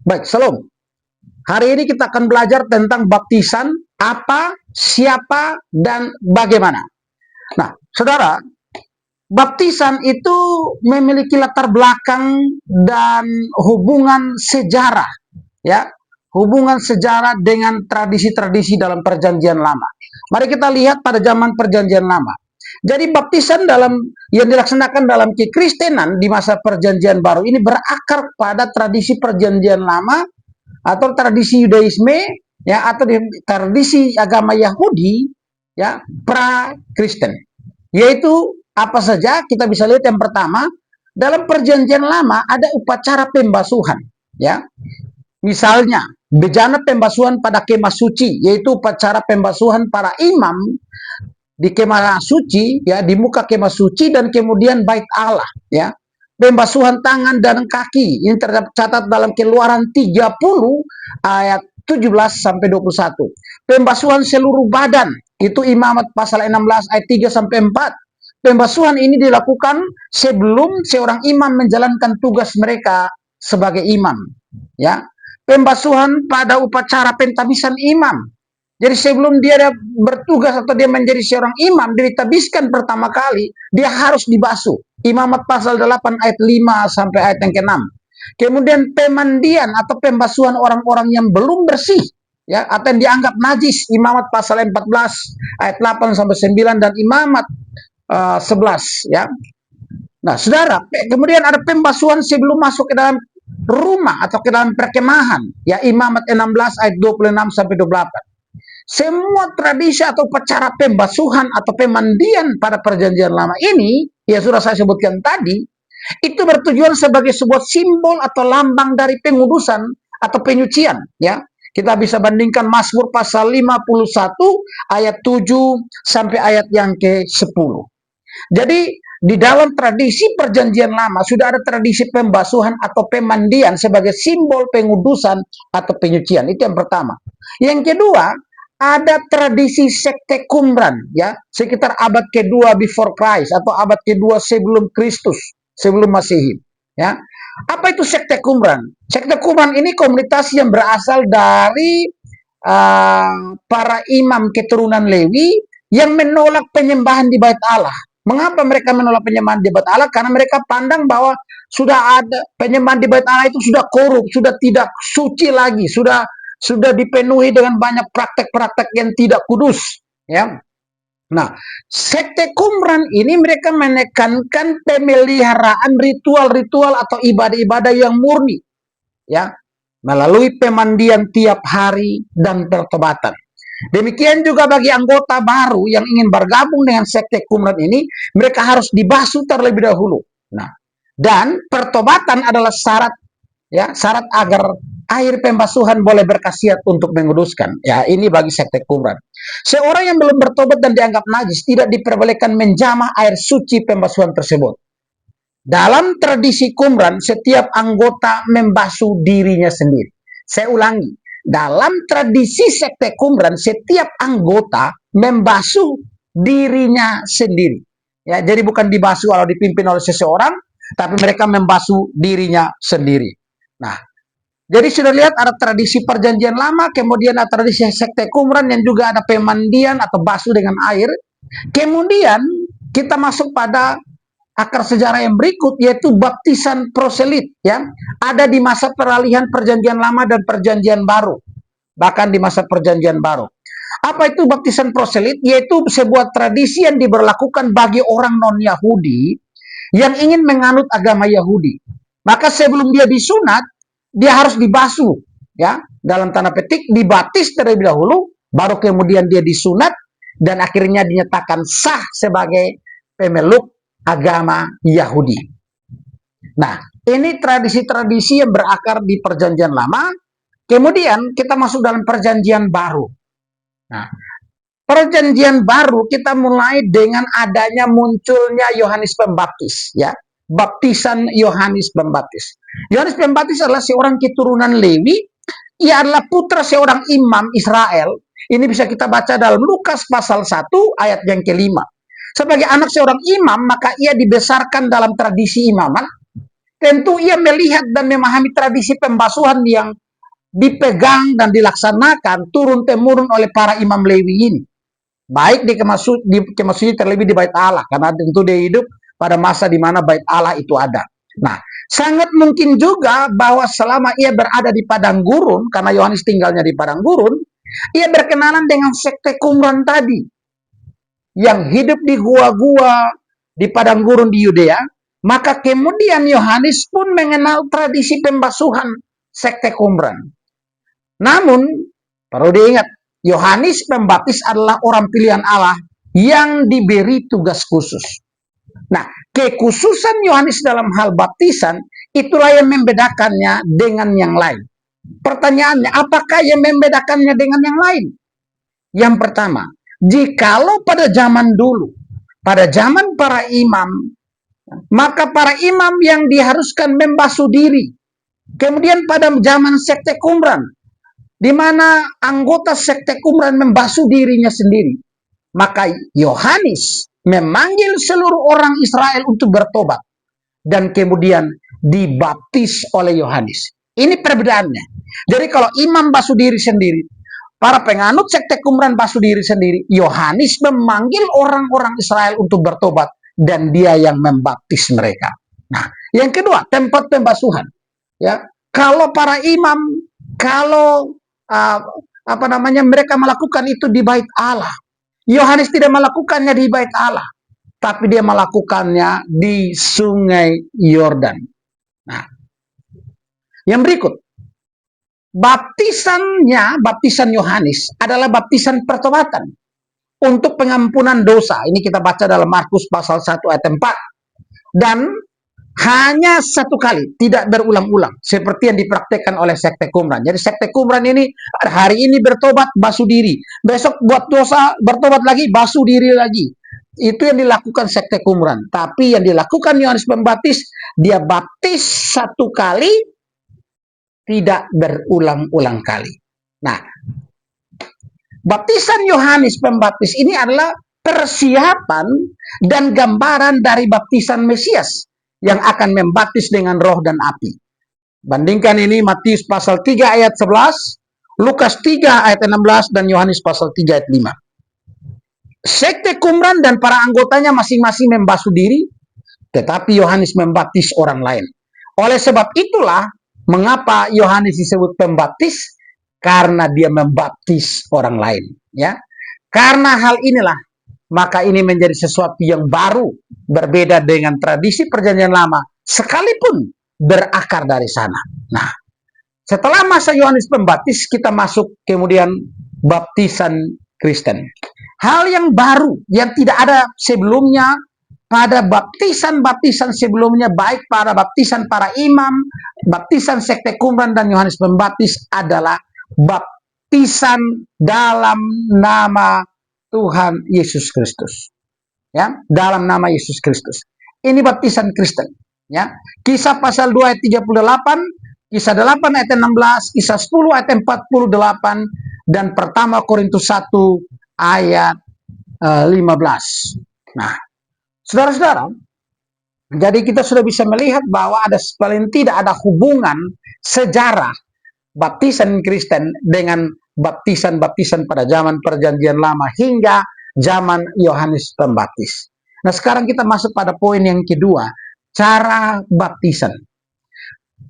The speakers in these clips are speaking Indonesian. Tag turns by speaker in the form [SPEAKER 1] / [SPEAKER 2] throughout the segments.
[SPEAKER 1] Baik, Shalom. Hari ini kita akan belajar tentang baptisan, apa, siapa, dan bagaimana. Nah, saudara, baptisan itu memiliki latar belakang dan hubungan sejarah, ya, hubungan sejarah dengan tradisi-tradisi dalam Perjanjian Lama. Mari kita lihat pada zaman Perjanjian Lama. Jadi baptisan yang dilaksanakan dalam kekristenan di masa Perjanjian Baru ini berakar pada tradisi Perjanjian Lama atau tradisi Yudaisme, ya, atau tradisi agama Yahudi, ya, pra-Kristen. Yaitu apa saja? Kita bisa lihat yang pertama, dalam Perjanjian Lama ada upacara pembasuhan, ya. Misalnya, bejana pembasuhan pada kemah suci, yaitu upacara pembasuhan para imam di kemah suci, ya, di muka kemah suci dan kemudian bait Allah, ya. Pembasuhan tangan dan kaki ini tercatat dalam Keluaran 30 ayat 17 sampai 21. Pembasuhan seluruh badan itu Imamat pasal 16 ayat 3 sampai 4. Pembasuhan ini dilakukan sebelum seorang imam menjalankan tugas mereka sebagai imam, ya. Pembasuhan pada upacara pentabisan imam. Jadi sebelum dia bertugas atau dia menjadi seorang imam, dia ditabiskan pertama kali, dia harus dibasuh. Imamat pasal 8 ayat 5 sampai ayat yang ke-6. Kemudian pemandian atau pembasuhan orang-orang yang belum bersih, ya, atau yang dianggap najis, Imamat pasal 14 ayat 8 sampai 9 dan Imamat 11, ya. Nah, saudara, kemudian ada pembasuhan sebelum masuk ke dalam rumah atau ke dalam perkemahan, ya, Imamat 16 ayat 26 sampai 28. Semua tradisi atau upacara pembasuhan atau pemandian pada Perjanjian Lama ini, ya sudah saya sebutkan tadi, itu bertujuan sebagai sebuah simbol atau lambang dari pengudusan atau penyucian, ya. Kita bisa bandingkan Mazmur pasal 51 ayat 7 sampai ayat yang ke-10. Jadi di dalam tradisi Perjanjian Lama sudah ada tradisi pembasuhan atau pemandian sebagai simbol pengudusan atau penyucian. Itu yang pertama. Yang kedua, ada tradisi sekte Qumran, ya, sekitar abad kedua before Christ atau abad kedua sebelum Kristus, sebelum Masehi, ya. Apa itu sekte Qumran? Sekte Qumran ini komunitas yang berasal dari para imam keturunan Lewi yang menolak penyembahan di Bait Allah. Mengapa mereka menolak penyembahan di Bait Allah? Karena mereka pandang bahwa sudah ada penyembahan di Bait Allah itu sudah korup, sudah tidak suci lagi, sudah dipenuhi dengan banyak praktek-praktek yang tidak kudus, ya. Nah, sekte Qumran ini mereka menekankan pemeliharaan ritual-ritual atau ibadah-ibadah yang murni, ya, melalui pemandian tiap hari dan pertobatan. Demikian juga bagi anggota baru yang ingin bergabung dengan sekte Qumran ini, mereka harus dibasuh terlebih dahulu. Nah, dan pertobatan adalah syarat, ya, syarat agar air pembasuhan boleh berkhasiat untuk menguduskan. Ya, ini bagi sekte Qumran. Seorang yang belum bertobat dan dianggap najis tidak diperbolehkan menjamah air suci pembasuhan tersebut. Dalam tradisi Qumran, setiap anggota membasuh dirinya sendiri. Saya ulangi, dalam tradisi sekte Qumran, setiap anggota membasuh dirinya sendiri. Ya, jadi bukan dibasuh kalau dipimpin oleh seseorang, tapi mereka membasuh dirinya sendiri. Nah, jadi sudah lihat ada tradisi Perjanjian Lama, kemudian ada tradisi sekte Qumran yang juga ada pemandian atau basuh dengan air. Kemudian kita masuk pada akar sejarah yang berikut, yaitu baptisan proselit, ya. Ada di masa peralihan Perjanjian Lama dan Perjanjian Baru. Bahkan di masa Perjanjian Baru. Apa itu baptisan proselit? Yaitu sebuah tradisi yang diberlakukan bagi orang non-Yahudi yang ingin menganut agama Yahudi. Maka sebelum dia disunat, dia harus dibasuh, ya, dalam tanda petik dibaptis terlebih dahulu, baru kemudian dia disunat dan akhirnya dinyatakan sah sebagai pemeluk agama Yahudi. Nah, ini tradisi-tradisi yang berakar di Perjanjian Lama. Kemudian kita masuk dalam Perjanjian Baru. Nah, Perjanjian Baru kita mulai dengan adanya munculnya Yohanes Pembaptis, ya. Baptisan Yohanes Pembaptis. Yohanes Pembaptis adalah seorang keturunan Lewi. Ia adalah putra seorang imam Israel. Ini bisa kita baca dalam Lukas pasal 1 ayat yang ke-5. Sebagai anak seorang imam, maka ia dibesarkan dalam tradisi imamat. tentu ia melihat dan memahami tradisi pembasuhan yang dipegang dan dilaksanakan turun-temurun oleh para imam Lewi ini. Baik di kemasjid terlebih di Bait Allah, karena tentu dia hidup pada masa di mana Bait Allah itu ada. Nah, sangat mungkin juga bahwa selama ia berada di padang gurun, karena Yohanes tinggalnya di padang gurun, ia berkenalan dengan sekte Qumran tadi, yang hidup di gua-gua di padang gurun di Yudea. Maka kemudian Yohanes pun mengenal tradisi pembasuhan sekte Qumran. Namun, perlu diingat, Yohanes Pembaptis adalah orang pilihan Allah yang diberi tugas khusus. Nah, kekhususan Yohanes dalam hal baptisan, itulah yang membedakannya dengan yang lain. Pertanyaannya, apakah yang membedakannya dengan yang lain? Yang pertama, jikalau pada zaman dulu, pada zaman para imam, maka para imam yang diharuskan membasuh diri. Kemudian pada zaman sekte Qumran, di mana anggota sekte Qumran membasuh dirinya sendiri, maka Yohanes memanggil seluruh orang Israel untuk bertobat dan kemudian dibaptis oleh Yohanes. Ini perbedaannya. Jadi kalau imam basuh diri sendiri, para penganut sekte Qumran basuh diri sendiri, Yohanes memanggil orang-orang Israel untuk bertobat dan dia yang membaptis mereka. Nah, yang kedua, tempat pembasuhan. Ya, kalau para imam, kalau mereka melakukan itu di Bait Allah, Yohanes tidak melakukannya di Bait Allah, tapi dia melakukannya di Sungai Yordan. Nah, yang berikut, baptisan Yohanes adalah baptisan pertobatan untuk pengampunan dosa. Ini kita baca dalam Markus pasal 1 ayat 4. Dan hanya satu kali, tidak berulang-ulang, seperti yang dipraktekkan oleh sekte Qumran. Jadi sekte Qumran ini hari ini bertobat, basuh diri, besok buat dosa, bertobat lagi, basuh diri lagi. Itu yang dilakukan sekte Qumran. Tapi yang dilakukan Yohanes Pembaptis, dia baptis satu kali, tidak berulang-ulang kali. Nah, baptisan Yohanes Pembaptis ini adalah persiapan dan gambaran dari baptisan Mesias yang akan membaptis dengan roh dan api. Bandingkan ini Matius pasal 3 ayat 11, Lukas 3 ayat 16, dan Yohanes pasal 3 ayat 5. Sekte Qumran dan para anggotanya masing-masing membasuh diri, tetapi Yohanes membaptis orang lain. Oleh sebab itulah, mengapa Yohanes disebut pembaptis? Karena dia membaptis orang lain. Ya, karena hal inilah, maka ini menjadi sesuatu yang baru, berbeda dengan tradisi perjanjian lama, sekalipun berakar dari sana. Nah, setelah masa Yohanes Pembaptis, kita masuk kemudian baptisan Kristen. Hal yang baru, yang tidak ada sebelumnya pada baptisan-baptisan sebelumnya, baik pada baptisan para imam, baptisan sekte Qumran dan Yohanes Pembaptis, adalah baptisan dalam nama Tuhan Yesus Kristus. Ya, dalam nama Yesus Kristus. Ini baptisan Kristen. Ya, Kisah pasal 2 ayat 38, Kisah 8 ayat 16, Kisah 10 ayat 48, dan pertama Korintus 1 ayat 15. Nah, saudara-saudara, jadi kita sudah bisa melihat bahwa ada paling tidak ada hubungan sejarah baptisan Kristen dengan baptisan-baptisan pada zaman perjanjian lama hingga zaman Yohanes Pembaptis. Nah, sekarang kita masuk pada poin yang kedua, cara baptisan.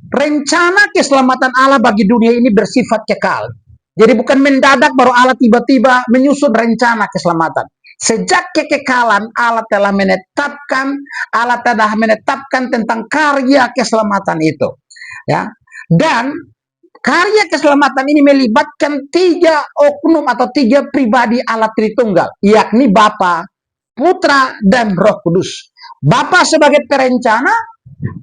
[SPEAKER 1] Rencana keselamatan Allah bagi dunia ini bersifat kekal. Jadi bukan mendadak baru Allah tiba-tiba menyusun rencana keselamatan. Sejak kekekalan Allah telah menetapkan tentang karya keselamatan itu. Ya. Dan karya keselamatan ini melibatkan 3 oknum atau 3 pribadi Allah Tritunggal, yakni Bapa, Putra, dan Roh Kudus. Bapa sebagai perencana,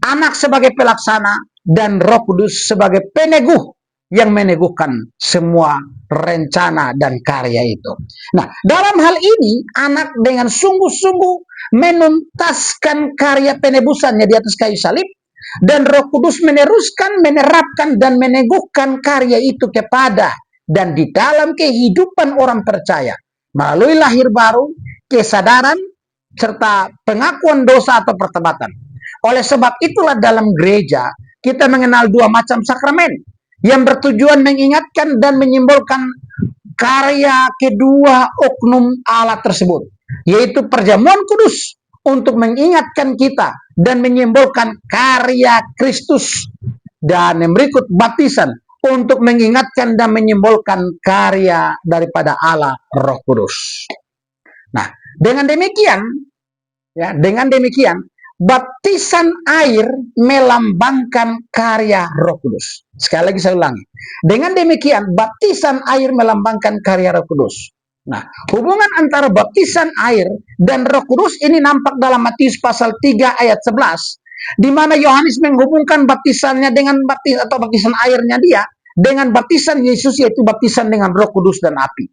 [SPEAKER 1] Anak sebagai pelaksana, dan Roh Kudus sebagai peneguh yang meneguhkan semua rencana dan karya itu. Nah, dalam hal ini Anak dengan sungguh-sungguh menuntaskan karya penebusannya di atas kayu salib, dan Roh Kudus meneruskan, menerapkan, dan meneguhkan karya itu kepada dan di dalam kehidupan orang percaya melalui lahir baru, kesadaran, serta pengakuan dosa atau pertobatan. Oleh sebab itulah dalam gereja kita mengenal dua macam sakramen yang bertujuan mengingatkan dan menyimbolkan karya kedua oknum Allah tersebut, yaitu perjamuan kudus untuk mengingatkan kita dan menyimbolkan karya Kristus, dan yang berikut baptisan untuk mengingatkan dan menyimbolkan karya daripada Allah Roh Kudus. Nah, dengan demikian baptisan air melambangkan karya Roh Kudus. Sekali lagi saya ulangi. Dengan demikian, baptisan air melambangkan karya Roh Kudus. Nah, hubungan antara baptisan air dan Roh Kudus ini nampak dalam Matius pasal 3 ayat 11, di mana Yohanes menghubungkan baptisannya dengan baptisan airnya dia dengan baptisan Yesus, yaitu baptisan dengan Roh Kudus dan api.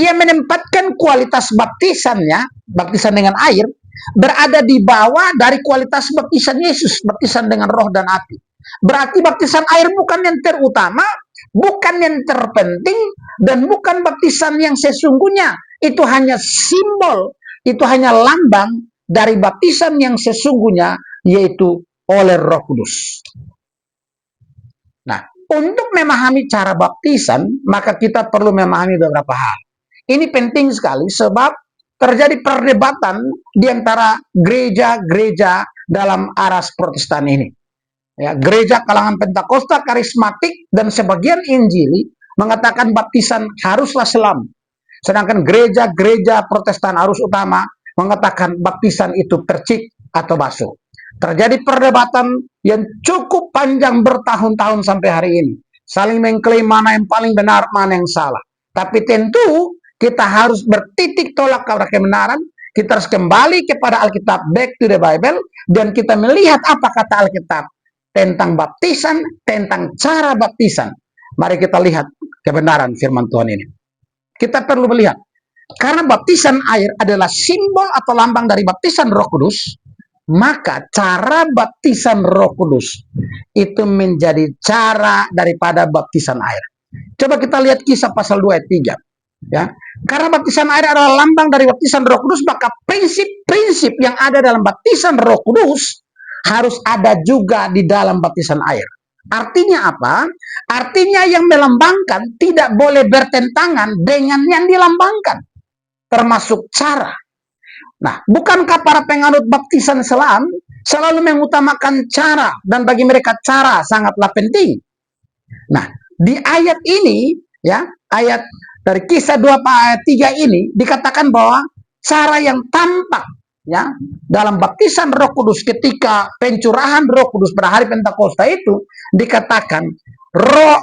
[SPEAKER 1] Ia menempatkan kualitas baptisannya, baptisan dengan air, berada di bawah dari kualitas baptisan Yesus, baptisan dengan roh dan api. Berarti baptisan air bukan yang terutama, bukan yang terpenting, dan bukan baptisan yang sesungguhnya. Itu hanya simbol, itu hanya lambang dari baptisan yang sesungguhnya, yaitu oleh Roh Kudus. Nah, untuk memahami cara baptisan, maka kita perlu memahami beberapa hal. Ini penting sekali sebab terjadi perdebatan di antara gereja-gereja dalam aras Protestan ini. Ya, gereja kalangan Pentakosta, karismatik, dan sebagian Injili mengatakan baptisan haruslah selam. Sedangkan gereja-gereja Protestan arus utama mengatakan baptisan itu percik atau basuh. Terjadi perdebatan yang cukup panjang bertahun-tahun sampai hari ini. Saling mengklaim mana yang paling benar, mana yang salah. Tapi tentu kita harus bertitik tolak kepada kebenaran. Kita harus kembali kepada Alkitab, back to the Bible, dan kita melihat apa kata Alkitab tentang baptisan, tentang cara baptisan. Mari kita lihat kebenaran firman Tuhan ini. Kita perlu melihat, karena baptisan air adalah simbol atau lambang dari baptisan Roh Kudus, maka cara baptisan Roh Kudus itu menjadi cara daripada baptisan air. Coba kita lihat Kisah pasal 2 ayat 3. Ya, karena baptisan air adalah lambang dari baptisan Roh Kudus, maka prinsip-prinsip yang ada dalam baptisan Roh Kudus harus ada juga di dalam baptisan air. Artinya apa? Artinya yang melambangkan tidak boleh bertentangan dengan yang dilambangkan, termasuk cara. Nah, bukankah para penganut baptisan selam selalu mengutamakan cara, dan bagi mereka cara sangatlah penting. Nah, di ayat ini, ya, ayat dari Kisah 2 ayat 3 ini dikatakan bahwa cara yang tampak, ya, dalam baptisan Roh Kudus ketika pencurahan Roh Kudus pada hari Pentakosta itu dikatakan Roh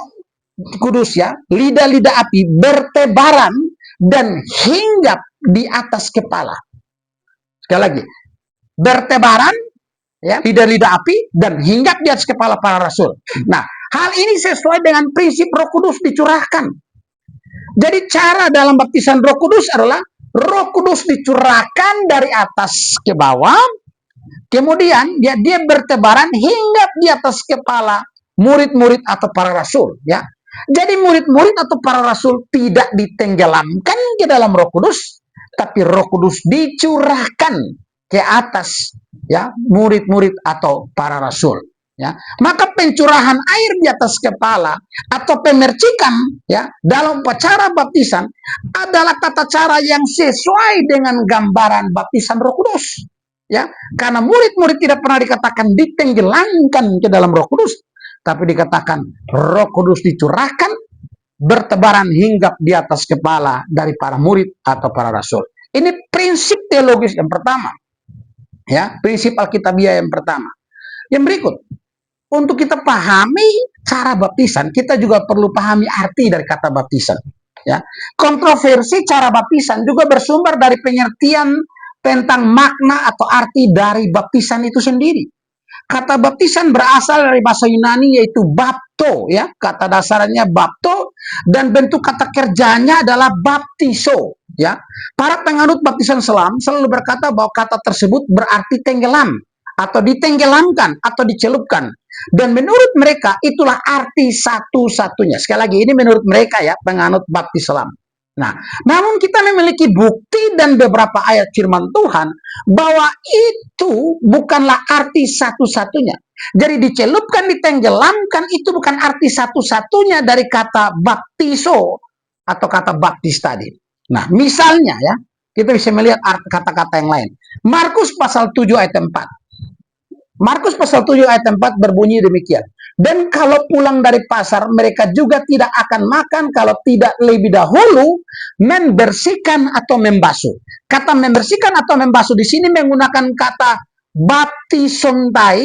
[SPEAKER 1] Kudus, ya, lidah-lidah api bertebaran dan hinggap di atas kepala. Sekali lagi, bertebaran, ya, lidah-lidah api dan hinggap di atas kepala para rasul. Nah, hal ini sesuai dengan prinsip Roh Kudus dicurahkan. Jadi cara dalam baptisan Roh Kudus adalah Roh Kudus dicurahkan dari atas ke bawah, kemudian dia bertebaran hinggap di atas kepala murid-murid atau para rasul, ya. Jadi murid-murid atau para rasul tidak ditenggelamkan ke dalam Roh Kudus, tapi Roh Kudus dicurahkan ke atas, ya, murid-murid atau para rasul. Ya, maka pencurahan air di atas kepala atau pemercikan, ya, dalam upacara baptisan adalah tata cara yang sesuai dengan gambaran baptisan Roh Kudus, ya, karena murid-murid tidak pernah dikatakan ditenggelamkan ke dalam Roh Kudus, tapi dikatakan Roh Kudus dicurahkan bertebaran hinggap di atas kepala dari para murid atau para rasul. Ini prinsip teologis yang pertama, ya, prinsip Alkitabiah yang pertama. Yang berikut, untuk kita pahami cara baptisan, kita juga perlu pahami arti dari kata baptisan. Ya, kontroversi cara baptisan juga bersumber dari pengertian tentang makna atau arti dari baptisan itu sendiri. Kata baptisan berasal dari bahasa Yunani yaitu bapto, ya, kata dasarnya bapto, dan bentuk kata kerjanya adalah baptiso. Ya, para penganut baptisan selam selalu berkata bahwa kata tersebut berarti tenggelam atau ditenggelamkan atau dicelupkan. Dan menurut mereka itulah arti satu-satunya. Sekali lagi, ini menurut mereka, ya, penganut baptis selam. Nah, namun kita memiliki bukti dan beberapa ayat firman Tuhan bahwa itu bukanlah arti satu-satunya. Jadi dicelupkan, ditenggelamkan itu bukan arti satu-satunya dari kata baptiso atau kata baptis tadi. Nah, misalnya ya, kita bisa melihat kata-kata yang lain. Markus pasal 7 ayat 4. Markus pasal 7 ayat 4 berbunyi demikian. Dan kalau pulang dari pasar, mereka juga tidak akan makan kalau tidak lebih dahulu membersihkan atau membasuh. Kata membersihkan atau membasuh di sini menggunakan kata baptisontai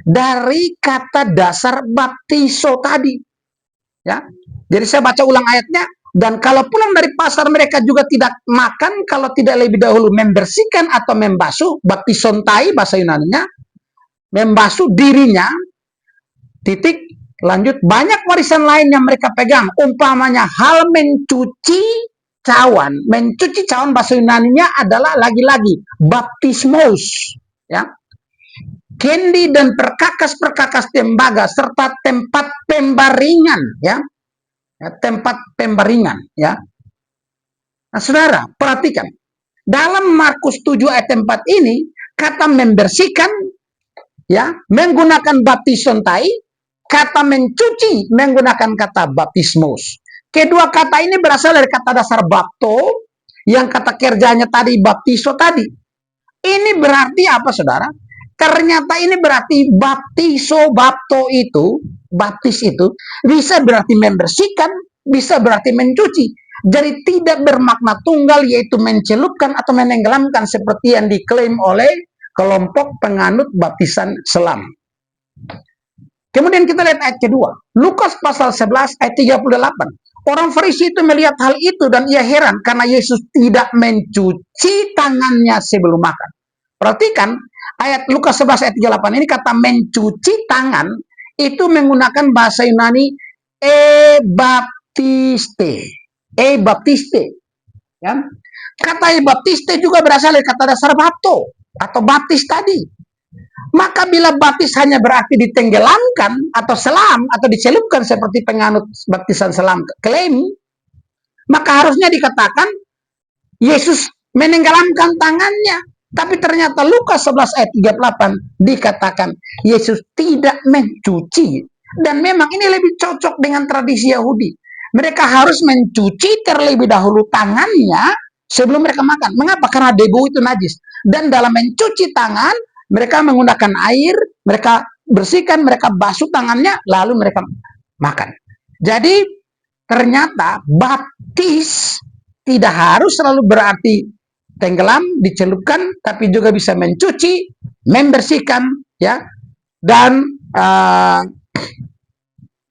[SPEAKER 1] dari kata dasar baptiso tadi. Ya. Jadi saya baca ulang ayatnya. Dan kalau pulang dari pasar mereka juga tidak makan kalau tidak lebih dahulu membersihkan atau membasuh. Baptisontai bahasa Yunaninya. Membasuh dirinya, titik, lanjut, banyak warisan lain yang mereka pegang, umpamanya hal mencuci cawan. Mencuci cawan bahasa Yunaninya adalah lagi-lagi baptismos, ya. Kendi dan perkakas-perkakas tembaga serta tempat pembaringan, ya. Tempat pembaringan, ya. Nah, saudara, perhatikan. Dalam Markus 7 ayat 4 ini, kata membersihkan, ya, menggunakan baptisontai, kata mencuci menggunakan kata baptismos. Kedua kata ini berasal dari kata dasar bapto, yang kata kerjanya tadi baptiso tadi. Ini berarti apa, saudara? Ternyata ini berarti baptiso, bapto itu, baptis itu bisa berarti membersihkan, bisa berarti mencuci. Jadi tidak bermakna tunggal, yaitu mencelupkan atau menenggelamkan seperti yang diklaim oleh kelompok penganut baptisan selam. Kemudian kita lihat ayat kedua. Lukas pasal 11 ayat 38. Orang Farisi itu melihat hal itu dan ia heran karena Yesus tidak mencuci tangannya sebelum makan. Perhatikan ayat Lukas 11 ayat 38 ini kata mencuci tangan itu menggunakan bahasa Yunani baptiste. Baptiste. Ya. Kata baptiste juga berasal dari kata dasar bapto atau baptis tadi. Maka bila baptis hanya berarti ditenggelamkan atau selam atau dicelupkan seperti penganut baptisan selam klaim, maka harusnya dikatakan Yesus menenggelamkan tangannya. Tapi ternyata Lukas 11 ayat 38 dikatakan Yesus tidak mencuci. Dan memang ini lebih cocok dengan tradisi Yahudi. Mereka harus mencuci terlebih dahulu tangannya sebelum mereka makan. Mengapa? Karena debu itu najis. Dan dalam mencuci tangan, mereka menggunakan air, mereka bersihkan, mereka basuh tangannya, lalu mereka makan. Jadi ternyata baptis tidak harus selalu berarti tenggelam, dicelupkan, tapi juga bisa mencuci, membersihkan, ya, dan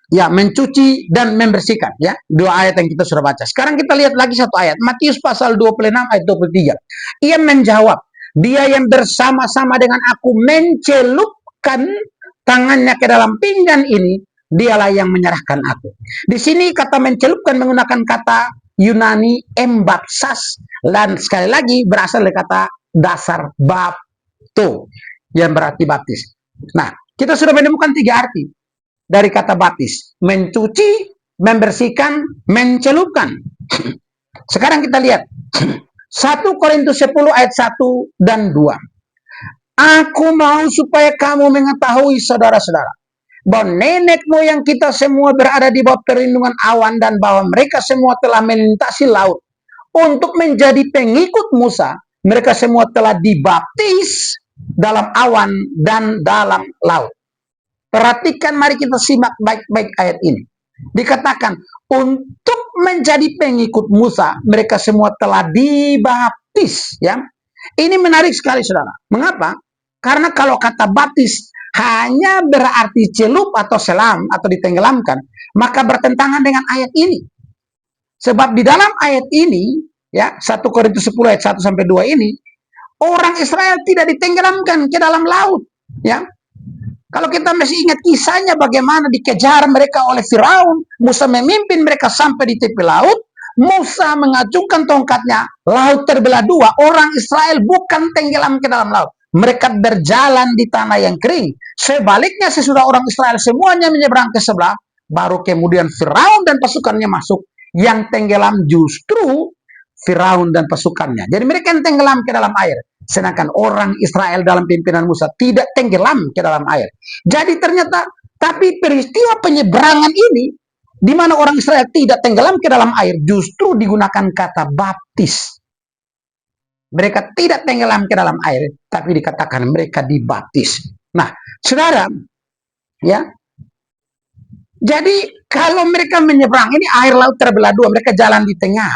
[SPEAKER 1] ya, mencuci dan membersihkan, ya. Dua ayat yang kita sudah baca. Sekarang kita lihat lagi satu ayat, Matius pasal 26 ayat 23. Ia menjawab, dia yang bersama-sama dengan aku mencelupkan tangannya ke dalam pinggan ini, dialah yang menyerahkan aku. Di sini kata mencelupkan menggunakan kata Yunani embapsas, dan sekali lagi berasal dari kata dasar bapto yang berarti baptis. Nah, kita sudah menemukan tiga arti dari kata baptis: mencuci, membersihkan, mencelupkan. Sekarang kita lihat 1 Korintus 10 ayat 1 dan 2. Aku mau supaya kamu mengetahui, saudara-saudara, bahwa nenek moyang kita semua berada di bawah perlindungan awan dan bahwa mereka semua telah melintasi laut untuk menjadi pengikut Musa. Mereka semua telah dibaptis dalam awan dan dalam laut. Perhatikan, mari kita simak baik-baik ayat ini. Dikatakan untuk menjadi pengikut Musa, mereka semua telah dibaptis, ya. Ini menarik sekali, saudara. Mengapa? Karena kalau kata baptis hanya berarti celup atau selam atau ditenggelamkan, maka bertentangan dengan ayat ini. Sebab di dalam ayat ini, ya, 1 Korintus 10 ayat 1 sampai 2 ini, orang Israel tidak ditenggelamkan ke dalam laut, ya. Kalau kita masih ingat kisahnya bagaimana dikejar mereka oleh Firaun, Musa memimpin mereka sampai di tepi laut, Musa mengacungkan tongkatnya, laut terbelah dua, orang Israel bukan tenggelam ke dalam laut. Mereka berjalan di tanah yang kering. Sebaliknya sesudah orang Israel semuanya menyeberang ke sebelah, baru kemudian Firaun dan pasukannya masuk Yang tenggelam justru Firaun dan pasukannya. Jadi mereka yang tenggelam ke dalam air. Sedangkan orang Israel dalam pimpinan Musa tidak tenggelam ke dalam air. Jadi ternyata, tapi peristiwa penyeberangan ini, di mana orang Israel tidak tenggelam ke dalam air, justru digunakan kata baptis. Mereka tidak tenggelam ke dalam air, tapi dikatakan mereka dibaptis. Nah, saudara, ya, jadi kalau mereka menyeberang, ini air laut terbelah dua, mereka jalan di tengah,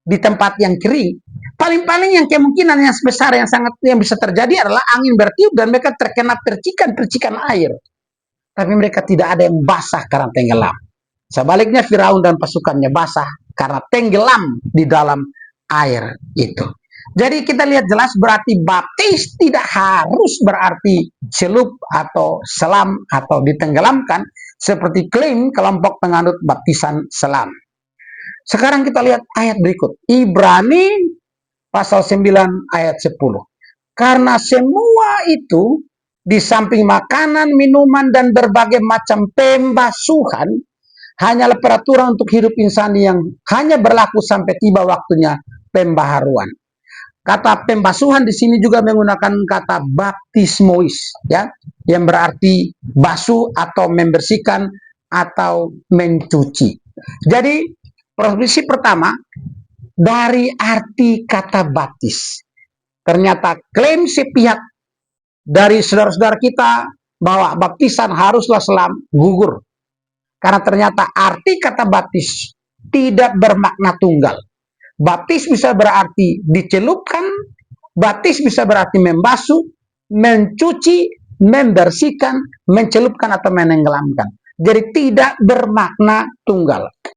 [SPEAKER 1] di tempat yang kering, paling-paling yang kemungkinan yang sebesar yang bisa terjadi adalah angin bertiup dan mereka terkena percikan-percikan air. Tapi mereka tidak ada yang basah karena tenggelam. Sebaliknya Firaun dan pasukannya basah karena tenggelam di dalam air itu. Jadi kita lihat jelas berarti baptis tidak harus berarti celup atau selam atau ditenggelamkan seperti klaim kelompok penganut baptisan selam. Sekarang kita lihat ayat berikut. Ibrani pasal 9 ayat 10. Karena semua itu di samping makanan, minuman, dan berbagai macam pembasuhan hanyalah peraturan untuk hidup insani yang hanya berlaku sampai tiba waktunya pembaharuan. Kata pembasuhan di sini juga menggunakan kata baptismois, ya, yang berarti basuh atau membersihkan atau mencuci. Jadi profesi pertama dari arti kata baptis. Ternyata klaim sepihak dari saudara-saudara kita bahwa baptisan haruslah selam gugur. Karena ternyata arti kata baptis tidak bermakna tunggal. Baptis bisa berarti dicelupkan, baptis bisa berarti membasuh, mencuci, membersihkan, mencelupkan atau menenggelamkan. Jadi tidak bermakna tunggal.